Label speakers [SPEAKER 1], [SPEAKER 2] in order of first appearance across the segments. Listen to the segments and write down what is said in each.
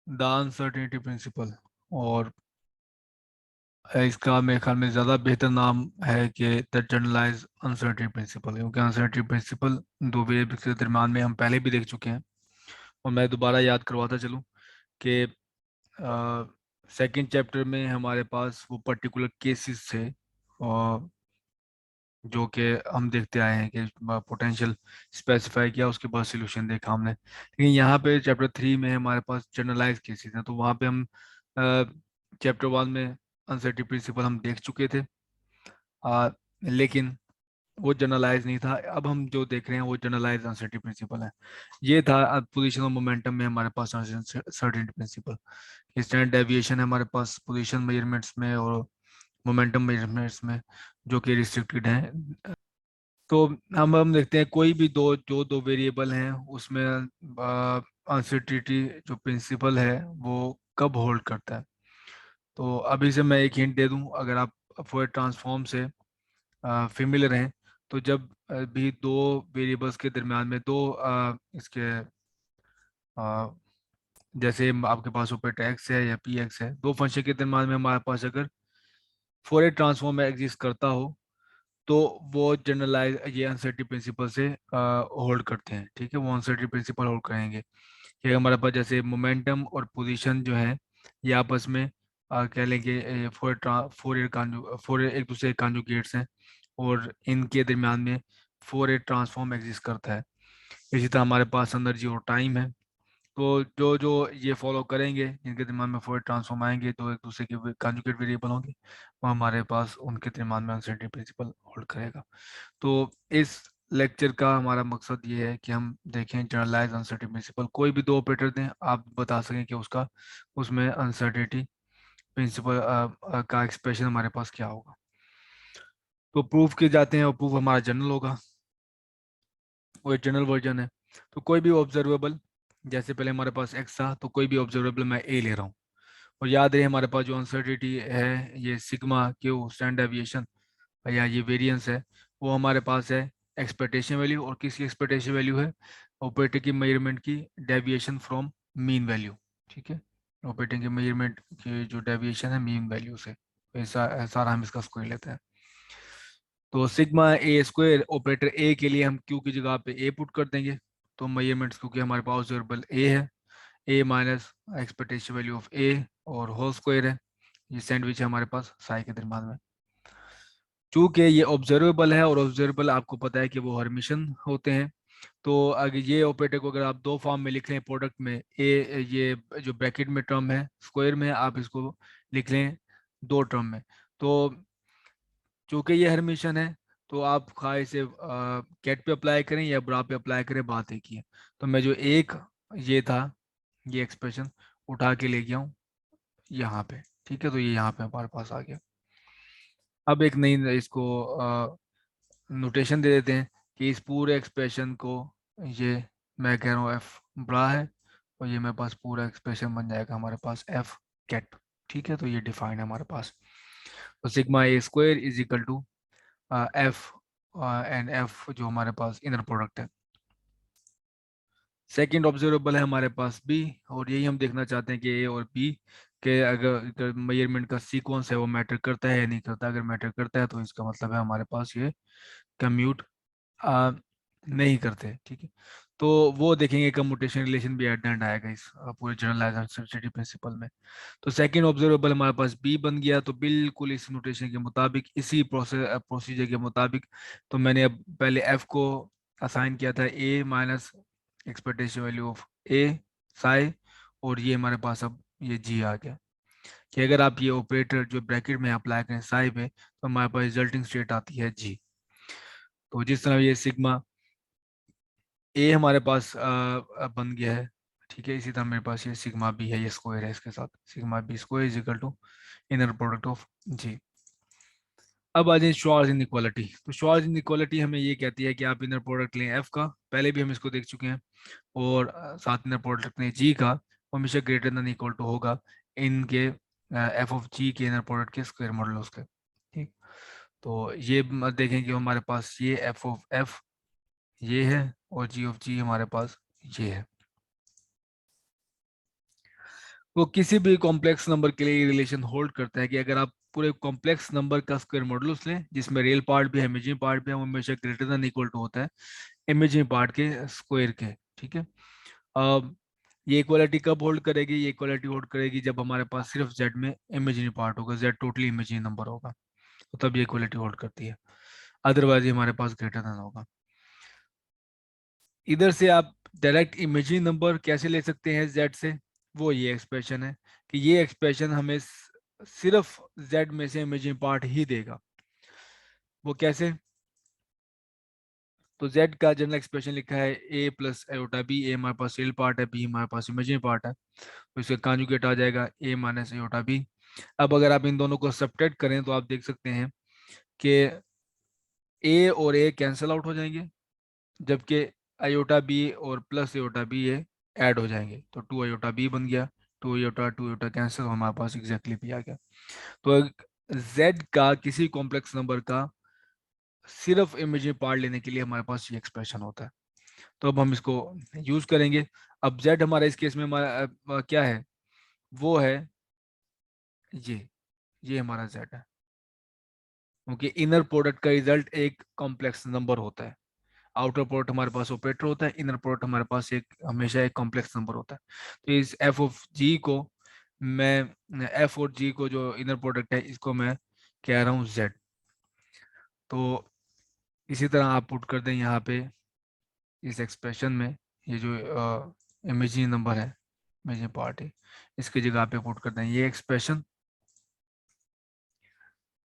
[SPEAKER 1] The uncertainty principle. और इसका मेरे ख्याल में ज़्यादा बेहतर नाम है कि द जनरलाइज अनसर्टेनिटी प्रिंसिपल, क्योंकि अनसर्टेनिटी प्रिंसिपल दो वेरिएबल के दरम्यान में हम पहले भी देख चुके हैं। और मैं दोबारा याद करवाता चलूँ कि सेकंड चैप्टर में हमारे पास वो पर्टिकुलर केसेस थे और जो कि हम देखते आए हैं कि पोटेंशियल स्पेसिफाई किया, उसके बाद सोल्यूशन देखा हमने। लेकिन यहाँ पे चैप्टर 3 में हमारे पास जनरलाइज केसेस हैं, तो वहाँ पे हम चैप्टर 1 में अनसर्टेनिटी प्रिंसिपल हम देख चुके थे। लेकिन वो जनरलाइज नहीं था। अब हम जो देख रहे हैं वो जनरलाइज अनसर्टेनिटी प्रिंसिपल है। ये था पोजीशन और मोमेंटम में हमारे पास अनसर्टेनिटी प्रिंसिपल। स्टैंडर्ड डेविएशन है हमारे पास पोजीशन मेजरमेंट्स में और मोमेंटम मेजरमेंट्स में, जो कि रिस्ट्रिक्टेड हैं। तो हम देखते हैं कोई भी दो वेरिएबल हैं उसमें अनसर्टेनिटी जो प्रिंसिपल है वो कब होल्ड करता है। तो अभी से मैं एक हिंट दे दूं, अगर आप फॉरियर ट्रांसफॉर्म से फेमिलियर हैं, तो जब भी दो वेरिएबल्स के दरम्यान में दो इसके अ, जैसे आपके पास ऊपर एक्स है या पी एक्स है, दो फंक्शन के दरम्यान में हमारे पास अगर फॉरियर ट्रांसफॉर्म एग्जिस्ट करता हो, तो वो जनरलाइज ये अनसर्टेनिटी प्रिंसिपल से होल्ड करते हैं। ठीक है, वो अनसर्टेनिटी प्रिंसिपल होल्ड करेंगे कि हमारे पास जैसे मोमेंटम और पोजीशन जो है ये आपस में कह लेंगे फोरियर एक दूसरे कॉन्जुगेट्स हैं, और इनके दरम्यान में फोरियर ट्रांसफॉर्म एग्जिस्ट करता है। इसी तरह हमारे पास एनर्जी और टाइम है। तो जो जो ये फॉलो करेंगे, जिनके दिमाग में फोरियर ट्रांसफॉर्म आएंगे, तो एक दूसरे के कॉन्जुगेट वेरिएबल होंगे, वो हमारे पास उनके दिमाग में अनसर्टेनिटी प्रिंसिपल होल्ड करेगा। तो इस लेक्चर का हमारा मकसद ये है कि हम देखें जनरलाइज अनसर्टेनिटी प्रिंसिपल, कोई भी दो ऑपरेटर दें, आप बता सकें कि उसका उसमें अनसर्टेनिटी प्रिंसिपल का एक्सप्रेशन हमारे पास क्या होगा। तो प्रूफ किए जाते हैं और प्रूफ हमारा जनरल होगा, वो एक जनरल वर्जन है। तो कोई भी ऑब्जर्वेबल, जैसे पहले हमारे पास एक्स था, तो कोई भी ऑब्जर्वेबल मैं ए ले रहा हूँ। और याद रहे हमारे पास जो अनसर्टेनिटी है ये सिग्मा क्यू स्टैंडर्ड डेविएशन या ये वेरिएंस है, वो हमारे पास है एक्सपेक्टेशन वैल्यू। और किसकी एक्सपेक्टेशन वैल्यू है? ऑपरेटर की मेजरमेंट की डेविएशन फ्रॉम मीन वैल्यू। ठीक है, ऑपरेटर की मेजरमेंट की जो डेविएशन है मीन वैल्यू से, ऐसा सारा हम इसका स्क्वायर लेते हैं। तो सिग्मा ए स्क्वायर ऑपरेटर ए के लिए हम क्यू की जगह पे ए पुट कर देंगे। तो मेजरमेंट्स क्योंकि हमारे पास ऑब्जर्वेबल ए है, ए माइनस एक्सपेक्टेशन वैल्यू ऑफ ए और होल स्क्वायर है, ये सैंडविच है हमारे पास साई के दरम्यान में। चूंकि ये ऑब्जर्वेबल है और ऑब्जर्वेबल आपको पता है कि वो हर्मिशन होते हैं, तो अगर ये ऑपरेटर को अगर आप दो फॉर्म में लिख लें प्रोडक्ट में, ए ये जो ब्रैकेट में टर्म है स्क्वायर में आप इसको लिख लें दो टर्म में, तो चूंकि ये हर्मिशन है, तो आप खा इसे कैट पे अप्लाई करें या ब्रा पे अप्लाई करें, बात एक ही है। तो मैं जो एक ये था ये एक्सप्रेशन उठा के ले गया हूँ यहाँ पे। ठीक है, तो ये यहाँ पे हमारे पास आ गया। अब एक नई इसको नोटेशन दे देते हैं कि इस पूरे एक्सप्रेशन को, ये मैं कह रहा हूँ एफ बड़ा है, और ये मेरे पास पूरा एक्सप्रेशन बन जाएगा हमारे पास एफ कैट। ठीक है, तो ये डिफाइन है हमारे पास। तो sigma A square is equal to F and F जो हमारे पास इनर प्रोडक्ट है। सेकंड ऑब्जर्वेबल है हमारे पास बी, और यही हम देखना चाहते हैं कि ए और बी के अगर मेजरमेंट का सीक्वेंस है वो मैटर करता है या नहीं करता। अगर मैटर करता है तो इसका मतलब है हमारे पास ये कम्यूट नहीं करते। ठीक है, तो वो देखेंगे कम्यूटेशन रिलेशन भी एट द एंड आएगा इस पूरे जनरलाइज अनसर्टेनिटी प्रिंसिपल में। तो सेकंड ऑब्जर्वेबल हमारे पास बी बन गया, तो बिल्कुल इस नोटेशन के मुताबिक, इसी प्रोसीजर के मुताबिक, तो मैंने अब पहले एफ को असाइन किया था ए माइनस एक्सपेक्टेशन वैल्यू ऑफ ए साई, और ये हमारे पास अब ये जी आ गया कि अगर आप ये ऑपरेटर जो ब्रैकेट में अप्लाई करें साई पे, तो हमारे पास रिजल्टिंग स्टेट आती है जी। तो जिस तरह ये सिग्मा ए हमारे पास बन गया है, ठीक है, इसी तरह मेरे पास ये सिग्मा बी है, ये स्क्वायर है इसके साथ, sigma B square is equal to inner product of G. अब आ जाए श्वार्ट्ज इनइक्वालिटी। तो श्वार्ट्ज इनइक्वालिटी हमें ये कहती है कि आप इनर प्रोडक्ट लें एफ का, पहले भी हम इसको देख चुके हैं, और साथ इनर प्रोडक्ट लें जी का, वो हमेशा ग्रेटर देन इक्वल टू होगा इनके एफ ऑफ जी के इनर प्रोडक्ट के स्क्वायर मॉडुलस के। ठीक, तो ये देखें कि हमारे पास ये एफ ऑफ एफ ये है, और जी ऑफ जी हमारे पास ये है। वो किसी भी कॉम्प्लेक्स नंबर के लिए रिलेशन होल्ड करता है कि अगर आप पूरे कॉम्प्लेक्स नंबर का स्क्वायर मॉडुलस लें जिसमें रियल पार्ट भी है इमेजिनरी पार्ट भी है, वो हमेशा ग्रेटर देन इक्वल टू होता है इमेजिनरी पार्ट के स्क्वायर के। ठीक है। अब ये इक्वालिटी कब होल्ड करेगी? ये इक्वालिटी होल्ड करेगी जब हमारे पास सिर्फ जेड में इमेजिनरी पार्ट होगा, जेड टोटली इमेजिनरी नंबर होगा, तो तब ये इक्वालिटी होल्ड करती है, अदरवाइज ये हमारे पास ग्रेटर देन होगा। इधर से आप डायरेक्ट इमेजिनरी नंबर कैसे ले सकते हैं जेड से? वो ये एक्सप्रेशन है कि ये एक्सप्रेशन हमें सिर्फ जेड में से इमेजिनरी पार्ट ही देगा। वो कैसे? तो z का जनरल एक्सप्रेशन लिखा है a प्लस एयोटा बी। ए हमारे पास रियल पार्ट है, बी हमारे पास इमेजिनरी पार्ट है, तो इसका कॉन्जुगेट आ जाएगा a माइनस एयोटा बी। अब अगर आप इन दोनों को सब्ट्रैक्ट करें तो आप देख सकते हैं कि a और a कैंसिल आउट हो जाएंगे, जबकि आयोटा बी और प्लस आयोटा बी ये ऐड हो जाएंगे, तो टू आयोटा बी बन गया, टू आयोटा कैंसिल, हमारे पास एग्जैक्टली भी आ गया। तो z का किसी कॉम्प्लेक्स नंबर का सिर्फ इमेजिनरी पार्ट लेने के लिए हमारे पास ये एक्सप्रेशन होता है। तो अब हम इसको यूज करेंगे। अब z हमारा इस केस में हमारा क्या है? वो है ये ये हमारा z है, क्योंकि इनर प्रोडक्ट का रिजल्ट एक कॉम्प्लेक्स नंबर होता है। आउटर प्रोडक्ट हमारे पास ऑपरेटर होता है, इनर प्रोडक्ट हमारे पास एक हमेशा एक कॉम्प्लेक्स नंबर होता है। तो इस एफ ऑफ जी को मैं एफ और जी को जो इनर प्रोडक्ट है इसको मैं कह रहा हूँ z। तो इसी तरह आप पुट कर दें यहाँ पे इस एक्सप्रेशन में ये जो इमेजिनरी नंबर है, इमेजिनरी पार्ट है, इसकी जगह पे पुट कर दें ये एक्सप्रेशन,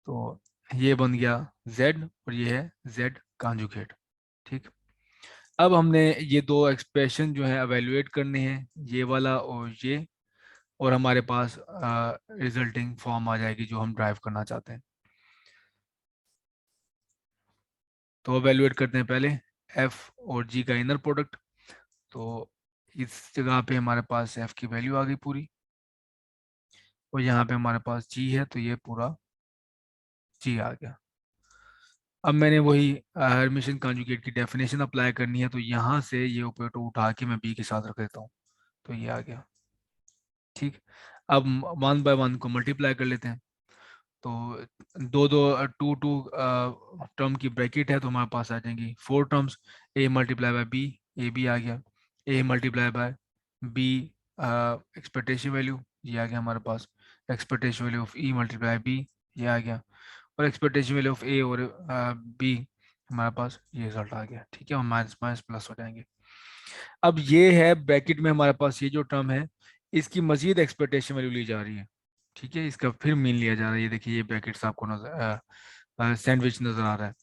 [SPEAKER 1] तो ये बन गया z और ये है z कॉन्जुगेट। ठीक। अब हमने ये दो एक्सप्रेशन जो है एवेल्युएट करने हैं, ये वाला और ये, और हमारे पास रिजल्टिंग फॉर्म आ जाएगी जो हम ड्राइव करना चाहते हैं। तो एवेल्युएट करते हैं पहले f और g का इनर प्रोडक्ट। तो इस जगह पे हमारे पास f की वैल्यू आ गई पूरी, और यहाँ पे हमारे पास g है, तो ये पूरा g आ गया। अब मैंने वही हर्मिशन कॉन्जुगेट की डेफिनेशन अप्लाई करनी है, तो यहाँ से ये ऑपरेटर उठा के मैं b के साथ रख देता हूँ, तो ये आ गया। ठीक। अब 1 by 1 को मल्टीप्लाई कर लेते हैं, तो दो दो टू टू टर्म की ब्रैकेट है, तो हमारे पास आ जाएंगी 4 terms. a multiply by b, A B आ गया। a multiply by b expectation value, ये आ गया हमारे पास। Expectation value of e multiply b, ये आ गया। और एक्सपेक्टेशन वैल्यू ऑफ a और b, हमारे पास ये रिजल्ट आ गया। ठीक है, और माइनस माइनस प्लस हो जाएंगे। अब ये है ब्रैकेट में हमारे पास ये जो टर्म है, इसकी मजीद एक्सपेक्टेशन वैल्यू ली जा रही है। ठीक है, इसका फिर मीन लिया जा रहा है। ये देखिए, ये ब्रैकेट्स आपको नजर सैंडविच नजर आ रहा है।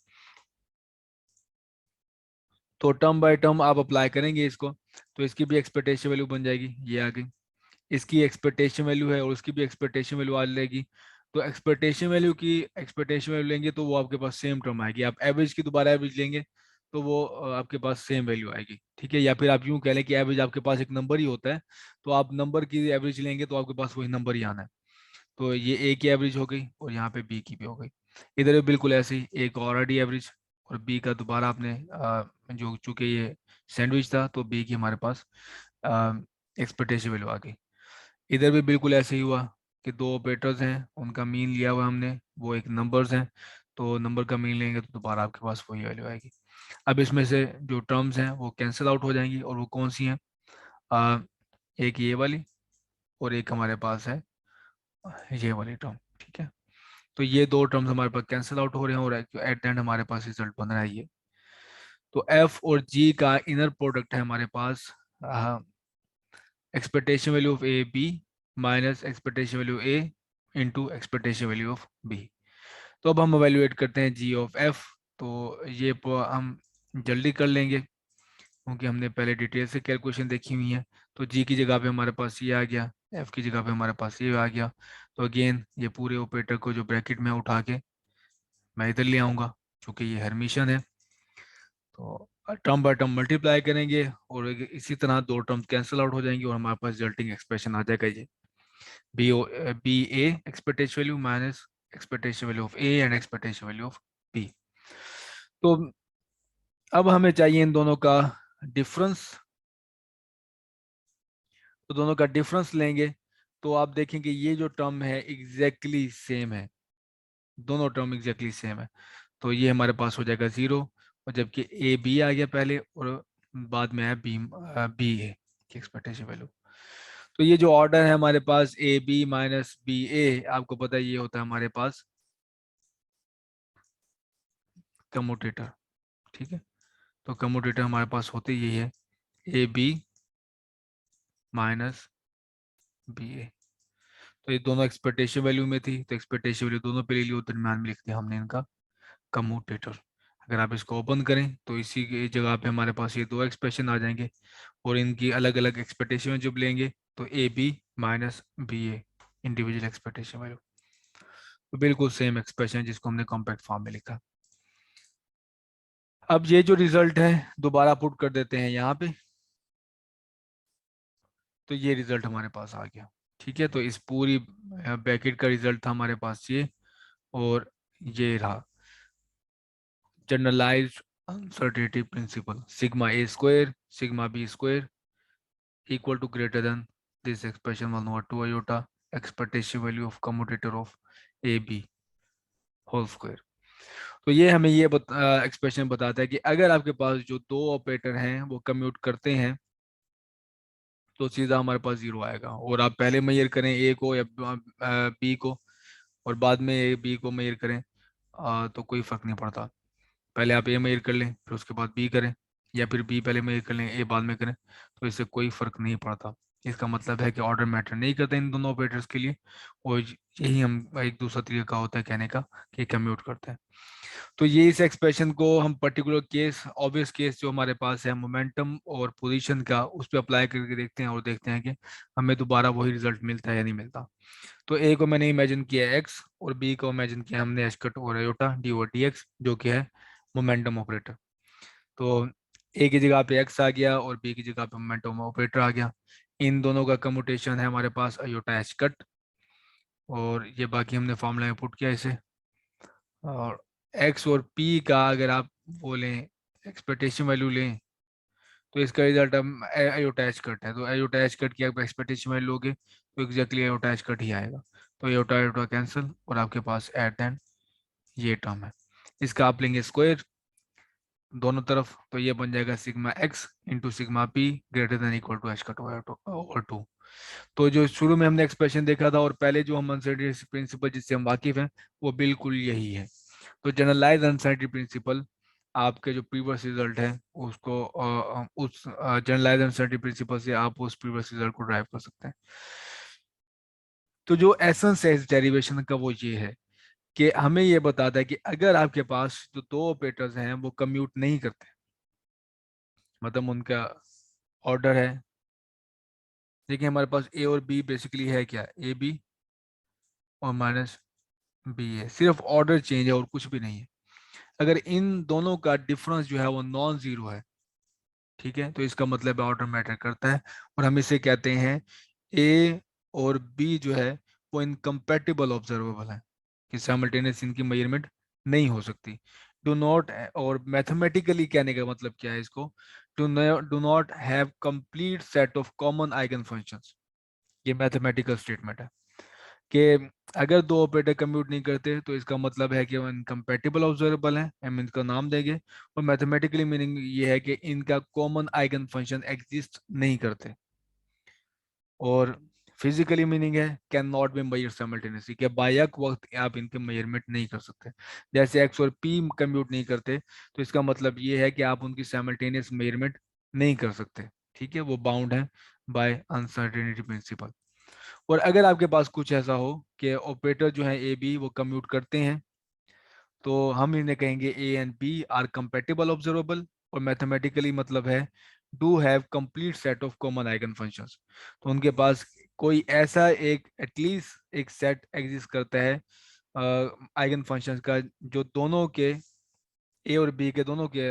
[SPEAKER 1] तो टर्म बाय टर्म आप अप्लाई करेंगे इसको, तो इसकी भी एक्सपेक्टेशन वैल्यू बन जाएगी, ये आ गई। इसकी एक्सपेक्टेशन वैल्यू है और उसकी भी एक्सपेक्टेशन वैल्यू आ जाएगी। तो एक्सपेक्टेशन वैल्यू लेंगे तो वो आपके पास सेम टर्म आएगी। आप एवरेज की दोबारा एवरेज लेंगे तो वो आपके पास सेम वैल्यू आएगी। ठीक है, या फिर आप यूं कह लें कि एवरेज आपके पास एक नंबर ही होता है, तो आप नंबर की एवरेज लेंगे तो आपके पास वही नंबर ही आना है। तो ये ए की एवरेज हो गई और यहाँ पे बी की भी हो गई। इधर भी बिल्कुल ऐसे ही, ए का ऑलरेडी एवरेज और बी का दोबारा आपने जो चूंकि ये सैंडविच था तो बी की हमारे पास एक्सपेक्टेशन वैल्यू आ गई। इधर भी बिल्कुल ऐसे ही हुआ कि दो ऑपरेटर्स हैं, उनका मीन लिया हुआ हमने, वो एक नंबर्स हैं, तो नंबर का मीन लेंगे तो दोबारा आपके पास वही वैल्यू आएगी। अब इसमें से जो टर्म्स हैं वो कैंसिल आउट हो जाएंगी, और वो कौन सी हैं? आ, एक ये वाली और एक हमारे पास है ये वाली टर्म। ठीक है, तो ये दो टर्म्स हमारे पास कैंसिल आउट हो रहे हैं और एट द एंड हमारे पास रिजल्ट बन रहा है ये। तो एफ और जी का इनर प्रोडक्ट है हमारे पास expectation value of A B minus expectation value A into expectation value of B. तो अब हम एवेल्युएट करते हैं जी ऑफ एफ। तो ये हम जल्दी कर लेंगे क्योंकि हमने पहले डिटेल से कैलकुलेशन देखी हुई है। तो जी की जगह पे हमारे पास ये आ गया, एफ की जगह पे हमारे पास ये आ गया। तो अगेन ये पूरे ऑपरेटर को जो ब्रैकेट में उठा के मैं इधर ले आऊँगा, चूँकि ये हर्मिशन है। तो टर्म बाय टर्म मल्टीप्लाई करेंगे और इसी तरह दो टर्म कैंसिल आउट हो जाएंगे और हमारे पास रिजल्टिंग एक्सप्रेशन आ जाएगा ये B O B A expectation value minus expectation value of A and expectation value of B. तो अब हमें चाहिए इन दोनों का डिफरेंस। तो दोनों का डिफरेंस लेंगे तो आप देखेंगे ये जो टर्म है एग्जैक्टली सेम है, दोनों टर्म एग्जैक्टली सेम है। तो ये हमारे पास हो जाएगा 0, और जबकि ए बी आ गया पहले और बाद में है बी ए की एक्सपेक्टेशन वैल्यू। तो ये जो ऑर्डर है हमारे पास ए बी माइनस बी ए, आपको पता है ये होता है हमारे पास कम्यूटेटर। ठीक है, तो कम्यूटेटर हमारे पास होते यही है, ए बी माइनस बी ए। तो ये दोनों एक्सपेक्टेशन वैल्यू में थी, तो एक्सपेक्टेशन वैल्यू दोनों पे ले ली, दरम्यान में लिख दिया हमने इनका कम्यूटेटर। अगर आप इसको ओपन करें तो इसी की जगह पे हमारे पास ये दो एक्सप्रेशन आ जाएंगे, और इनकी अलग अलग एक्सपेक्टेशन जब लेंगे तो A B minus B A individual expectation value, तो बिल्कुल सेम एक्सप्रेशन जिसको हमने कॉम्पैक्ट फॉर्म में लिखा। अब ये जो रिजल्ट है दोबारा पुट कर देते हैं यहाँ पे, तो ये रिजल्ट हमारे पास आ गया। ठीक है, तो इस पूरी ब्रैकेट का रिजल्ट था हमारे पास ये, और ये रहा generalised uncertainty principle, sigma A square sigma B square equal to greater than this expression 1 over 2 iota expectation value of commutator of a b whole square. तो ये हमें ये एक्सप्रेशन बताता है कि अगर आपके पास जो दो ऑपरेटर हैं वो कम्यूट करते हैं तो सीधा हमारे पास जीरो आएगा, और आप पहले मेजर करें ए को या बी को, और बाद में ए बी को मेजर करें तो कोई फर्क नहीं पड़ता। पहले आप ए मेजर कर लें फिर उसके बाद बी करें, या फिर बी पहले मेजर कर लें ए बाद में करें, तो इससे कोई फर्क नहीं पड़ता। इसका मतलब है कि ऑर्डर मैटर नहीं करता इन दोनों ऑपरेटर्स के लिए, और यही हम एक दूसरा तरीका होता है कहने का कि कम्यूट करते हैं। तो ये इस एक्सप्रेशन को हम पर्टिकुलर केस, ऑब्वियस केस जो हमारे पास है मोमेंटम और पोजीशन का, उस पर अप्लाई करके देखते हैं और देखते हैं कि हमें दोबारा वही रिजल्ट मिलता है या नहीं मिलता। तो ए को मैंने इमेजिन किया एक्स, और बी को इमेजिन किया हमने एच कट और आयोटा डी और डी एक्स, जो कि है मोमेंटम ऑपरेटर। तो ए की जगह पे एक्स आ गया और बी की जगह पे मोमेंटम ऑपरेटर आ गया। इन दोनों का कम्यूटेशन है हमारे पास आयोटा एच कट, और ये बाकी हमने फॉर्मूला में पुट किया इसे। और एक्स और पी का अगर आप वो लें एक्सपेक्टेशन वैल्यू लें तो इसका रिजल्ट हम आयोटा एच कट है, तो आयोटा एच कट की आप एक्सपेक्टेशन वैल्यू लोगे तो एग्जैक्टली आयोटा एच कट ही आएगा। तो आयोटा आयोटा कैंसिल, और आपके पास एट दैन ये टर्म है। इसका आप लेंगे स्क्वायर दोनों तरफ, तो ये बन जाएगा sigma X into sigma P greater than equal to H cut over two. तो जो शुरू में हमने एक्सप्रेशन देखा था और पहले जो हम अनसर्टेनिटी प्रिंसिपल जिससे हम वाकिफ हैं वो बिल्कुल यही है। तो जनरलाइज अनसर्टेनिटी प्रिंसिपल आपके जो प्रीवियस रिजल्ट है उसको उस जनरलाइज अनसर्टेनिटी प्रिंसिपल से आप उस प्रीवियस रिजल्ट को ड्राइव कर सकते हैं। तो जो एसेंस है इस डेरिवेशन का वो ये है कि हमें ये बताता है कि अगर आपके पास जो दो ऑपरेटर्स हैं वो कम्यूट नहीं करते, मतलब उनका ऑर्डर है, देखिए हमारे पास ए और बी बेसिकली है क्या, ए बी और माइनस बी है, सिर्फ ऑर्डर चेंज है और कुछ भी नहीं है। अगर इन दोनों का डिफरेंस जो है वो नॉन जीरो है, ठीक है, तो इसका मतलब ऑर्डर मैटर करता है, और हम इसे कहते हैं ए और बी जो है वो इनकम्पैटिबल ऑब्जर्वेबल है, कि साइमल्टेनियस इनकी मेजरमेंट नहीं हो सकती। डू नॉट, और मैथमेटिकली कहने का मतलब क्या है इसको, do not have complete set of common eigen functions. ये मैथमेटिकल स्टेटमेंट है कि अगर दो ऑपरेटर कम्यूट नहीं करते तो इसका मतलब है कि वो इनकम्पैटिबल ऑब्जर्वेबल है, हम इनका नाम देंगे। और मैथमेटिकली मीनिंग ये है कि इनका कॉमन आइगन फंक्शन एग्जिस्ट नहीं करते। और फिजिकली मीनिंग है can not be measure simultaneously, कि बायक वक्त आप इनके मेजरमेंट नहीं कर सकते। जैसे एक्स और पी कम्यूट नहीं करते तो इसका मतलब ये है कि आप उनकी साइमल्टेनियस मेजरमेंट नहीं कर सकते। ठीक है, वो बाउंड है बाय अनसर्टेनिटी प्रिंसिपल। और अगर आपके पास कुछ ऐसा हो कि ऑपरेटर जो है ए बी वो कम्यूट करते हैं, तो हम इन्हें कहेंगे A and B are compatible observable, और मैथमेटिकली मतलब है do have complete set of common eigen functions. तो उनके पास कोई ऐसा एक एटलीस्ट एक सेट एग्जिस्ट करता है आइगन फंक्शंस का जो दोनों के ए और बी के दोनों के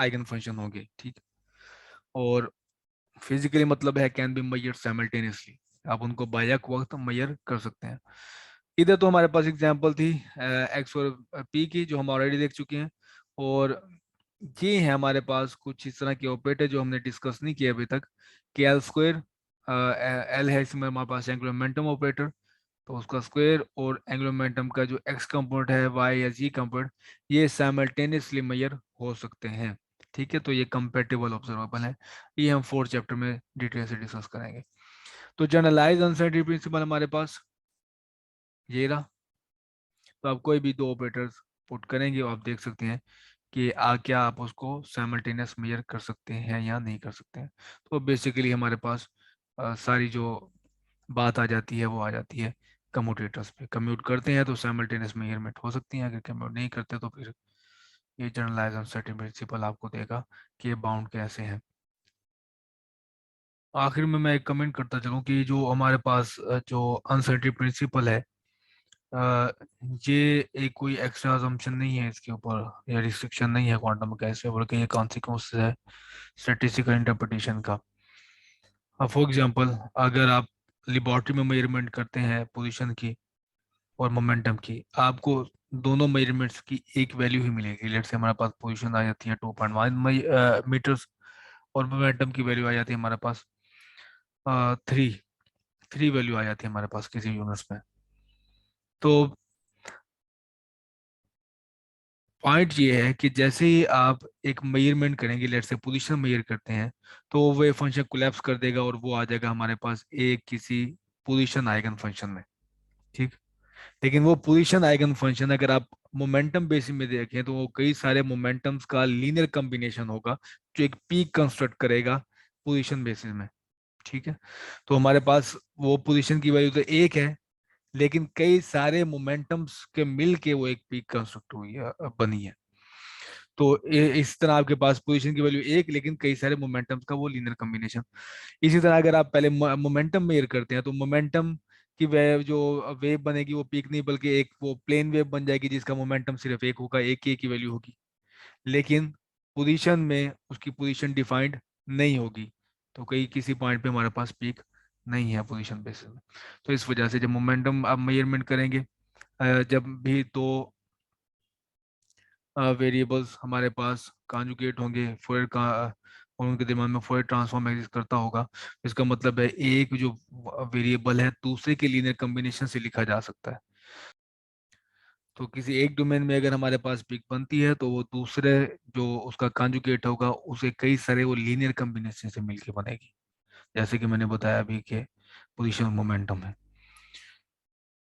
[SPEAKER 1] आइगन फंक्शन होंगे। ठीक, और फिजिकली मतलब है कैन बी मेजर्ड साइमल्टेनियसली, आप उनको बायक वक्त मेजर कर सकते हैं। इधर तो हमारे पास एग्जांपल थी एक्स और पी की जो हम ऑलरेडी देख चुके हैं, और ये है हमारे पास कुछ इस तरह के ऑपरेटर जो हमने डिस्कस नहीं किए अभी तक, के एल स्क्वायर एल है इसमें हमारे पास एंगुलर मोमेंटम ऑपरेटर, तो उसका स्क्वायर और एंगुलर मोमेंटम का जो एक्स कंपोनेंट है, वाई या जी कंपोनेंट, ये साइमल्टेनियसली मेजर हो सकते हैं। ठीक है, तो ये कंपेटिबल ऑब्जर्वेबल है। ये हम फोर्थ चैप्टर में डिटेल से डिस्कस करेंगे। तो जनरलाइज अनसर्टेनिटी प्रिंसिपल हमारे पास ये रहा। तो आप कोई भी दो ऑपरेटर्स पुट करेंगे और आप देख सकते हैं कि क्या आप उसको साइमल्टेनियस मेजर कर सकते हैं या नहीं कर सकते हैं। तो बेसिकली हमारे पास सारी जो बात आ जाती है वो आ जाती है कम्यूटेटर्स पे। कम्यूट करते हैं तो साइमल्टेनियस मेजरमेंट हो सकती है, अगर कम्यूट नहीं करते तो फिर ये जनरलाइज अनसर्टेन प्रिंसिपल आपको देगा कि ये बाउंड कैसे हैं। आखिर में मैं एक कमेंट करता चलूं कि जो हमारे पास जो अनसर्टेन प्रिंसिपल है, अ, ये एक कोई एक्स्ट्रा असम्पशन नहीं है इसके ऊपर, या रिस्ट्रिक्शन नहीं है क्वांटम मैकेनिक्स में, बल्कि ये कॉन्सिक्वेंस है स्टैटिस्टिकल इंटरप्रिटेशन का। फॉर एग्जांपल, अगर आप लेबोरेटरी में मेजरमेंट करते हैं पोजीशन की और मोमेंटम की, आपको दोनों मेजरमेंट्स की एक वैल्यू ही मिलेगी। लेट से हमारे पास पोजीशन आ जाती है 2.1 मीटर्स और मोमेंटम की वैल्यू आ जाती है हमारे पास 3 3 वैल्यू आ जाती है हमारे पास किसी यूनिट्स में। तो पॉइंट ये है कि जैसे ही आप एक मेजरमेंट करेंगे, लेट से पोजीशन मेजर करते हैं, तो वो फंक्शन कोलैप्स कर देगा और वो आ जाएगा हमारे पास एक किसी पोजीशन आइगन फंक्शन में। ठीक। लेकिन वो पोजीशन आइगन फंक्शन अगर आप मोमेंटम बेसिस में देखें तो वो कई सारे मोमेंटम्स का लीनियर कॉम्बिनेशन होगा जो एक पीक कंस्ट्रक्ट करेगा पोजीशन बेसिस में। ठीक है, तो हमारे पास वो पोजीशन की वैल्यू तो एक है, लेकिन कई सारे मोमेंटम्स के मिल के वो एक पीक कंस्ट्रक्ट हुई है, बनी है। तो इस तरह आपके पास पोजीशन की वैल्यू एक, लेकिन कई सारे मोमेंटम्स का वो लीनियर कॉम्बिनेशन। इसी तरह अगर आप पहले मोमेंटम मेजर करते हैं तो मोमेंटम की वेव जो वेव बनेगी वो पीक नहीं बल्कि एक वो प्लेन वेव बन जाएगी जिसका मोमेंटम सिर्फ एक होगा, एक ही की वैल्यू होगी। लेकिन पोजीशन में उसकी पोजीशन डिफाइंड नहीं होगी, तो कहीं किसी पॉइंट पे हमारे पास पीक नहीं है पोजीशन बेसिस में। तो इस वजह से जब मोमेंटम आप मेजरमेंट करेंगे जब भी, तो वेरिएबल्स हमारे पास कॉन्जुगेट होंगे, फोरियर का और उनके दिमाग में फोरियर ट्रांसफॉर्म एग्जिस्ट करता होगा। इसका मतलब है एक जो वेरिएबल है दूसरे के लीनियर कॉम्बिनेशन से लिखा जा सकता है। तो किसी एक डोमेन में अगर हमारे पास पिक बनती है तो वो दूसरे जो उसका कॉन्जुगेट होगा उसे कई सारे वो लीनियर कॉम्बिनेशन से मिलके बनेगी, जैसे कि मैंने बताया अभी के पोजीशन मोमेंटम है।